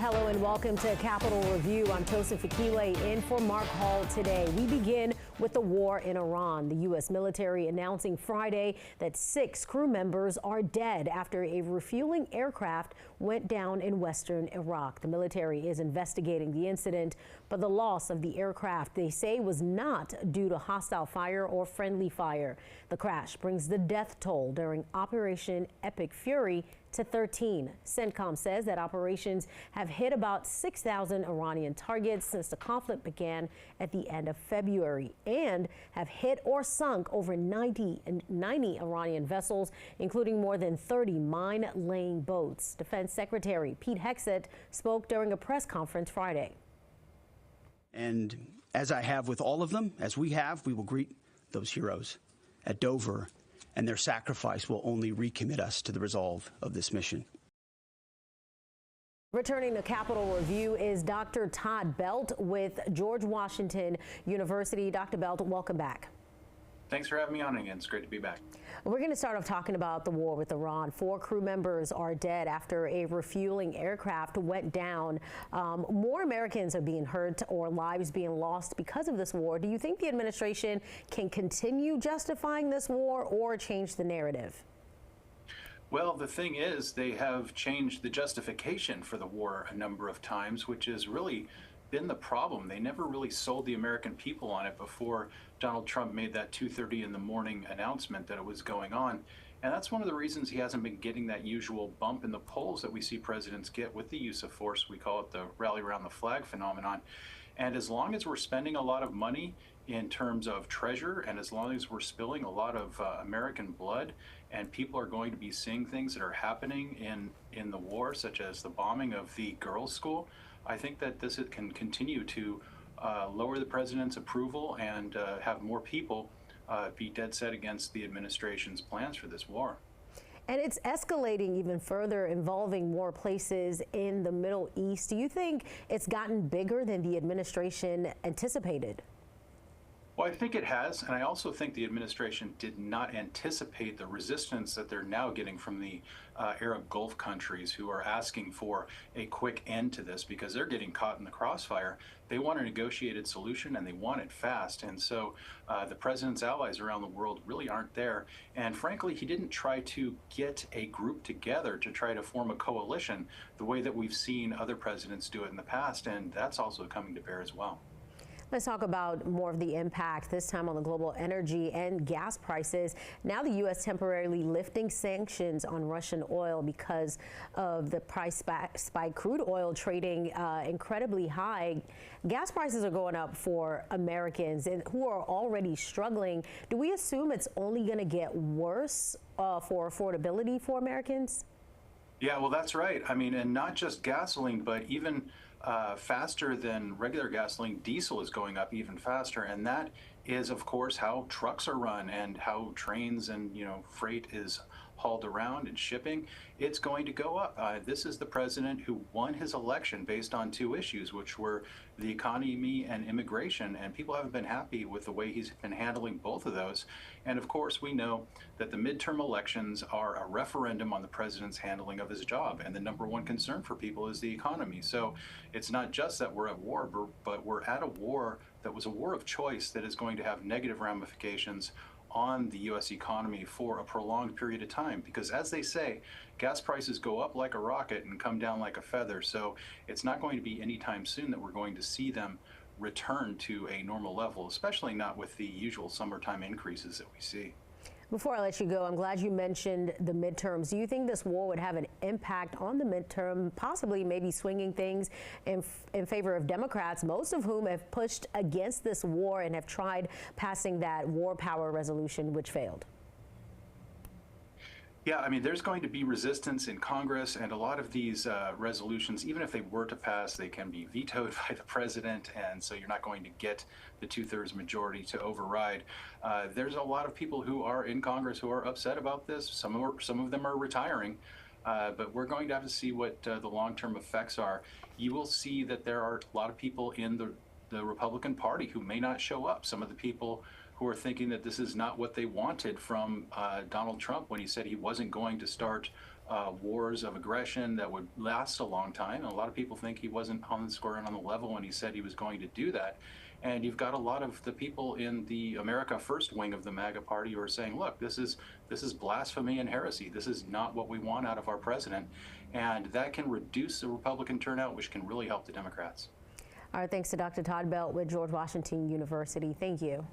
Hello and welcome to Capitol Review. I'm Joseph Akile in for Mark Hall today. We begin with the war in Iran. The U.S. military announcing Friday that 6 crew members are dead after a refueling aircraft went down in western Iraq. The military is investigating the incident, but the loss of the aircraft, they say, was not due to hostile fire or friendly fire. The crash brings the death toll during Operation Epic Fury to 13. CENTCOM says that operations have hit about 6,000 Iranian targets since the conflict began at the end of February and have hit or sunk over 90 Iranian vessels, including more than 30 mine-laying boats. Defense Secretary Pete Hegseth spoke during a press conference Friday. And as I have with all of them, as we have, we will greet those heroes at Dover, and their sacrifice will only recommit us to the resolve of this mission. Returning to Capitol Review is Dr. Todd Belt with George Washington University. Dr. Belt, welcome back. Thanks for having me on again. It's great to be back. We're going to start off talking about the war with Iran. 4 crew members are dead after a refueling aircraft went down. More Americans are being hurt or lives being lost because of this war. Do you think the administration can continue justifying this war or change the narrative? Well, the thing is, they have changed the justification for the war a number of times, which has really been the problem. They never really sold the American people on it before Donald Trump made that 2:30 in the morning announcement that it was going on. And that's one of the reasons he hasn't been getting that usual bump in the polls that we see presidents get with the use of force. We call it the rally around the flag phenomenon. And as long as we're spending a lot of money in terms of treasure, and as long as we're spilling a lot of American blood, and people are going to be seeing things that are happening in the war, such as the bombing of the girls' school, I think that this can continue to lower the president's approval and have more people be dead set against the administration's plans for this war. And it's escalating even further, involving more places in the Middle East. Do you think it's gotten bigger than the administration anticipated? Well, I think it has, and I also think the administration did not anticipate the resistance that they're now getting from the Arab Gulf countries who are asking for a quick end to this because they're getting caught in the crossfire. They want a negotiated solution and they want it fast. And so the president's allies around the world really aren't there. And frankly, he didn't try to get a group together to try to form a coalition the way that we've seen other presidents do it in the past. And that's also coming to bear as well. Let's talk about more of the impact, this time on the global energy and gas prices. Now the U.S. temporarily lifting sanctions on Russian oil because of the price spike. Crude oil trading incredibly high. Gas prices are going up for Americans who are already struggling. Do we assume it's only going to get worse for affordability for Americans? Yeah, well, that's right. I mean, and not just gasoline, but even faster than regular gasoline, diesel is going up even faster. And that is, of course, how trucks are run and how trains and, freight is hauled around and shipping. It's going to go up. This is the president who won his election based on 2 issues, which were the economy and immigration. And people haven't been happy with the way he's been handling both of those. And of course, we know that the midterm elections are a referendum on the president's handling of his job. And the #1 concern for people is the economy. So it's not just that we're at war, but we're at a war that was a war of choice that is going to have negative ramifications on the U.S. economy for a prolonged period of time. Because as they say, gas prices go up like a rocket and come down like a feather. So it's not going to be anytime soon that we're going to see them return to a normal level, especially not with the usual summertime increases that we see. Before I let you go, I'm glad you mentioned the midterms. Do you think this war would have an impact on the midterm, possibly maybe swinging things in favor of Democrats, most of whom have pushed against this war and have tried passing that war power resolution, which failed? Yeah, I mean, there's going to be resistance in Congress, and a lot of these resolutions, even if they were to pass, they can be vetoed by the president, and so you're not going to get the 2/3 majority to override. There's a lot of people who are in Congress who are upset about this. Some of them are retiring, but we're going to have to see what the long-term effects are. You will see that there are a lot of people in the Republican Party who may not show up. Some of the people who are thinking that this is not what they wanted from Donald Trump when he said he wasn't going to start wars of aggression that would last a long time. And a lot of people think he wasn't on the square and on the level when he said he was going to do that. And you've got a lot of the people in the America First wing of the MAGA party who are saying, look, this is blasphemy and heresy. This is not what we want out of our president. And that can reduce the Republican turnout, which can really help the Democrats. All right, thanks to Dr. Todd Belt with George Washington University. Thank you.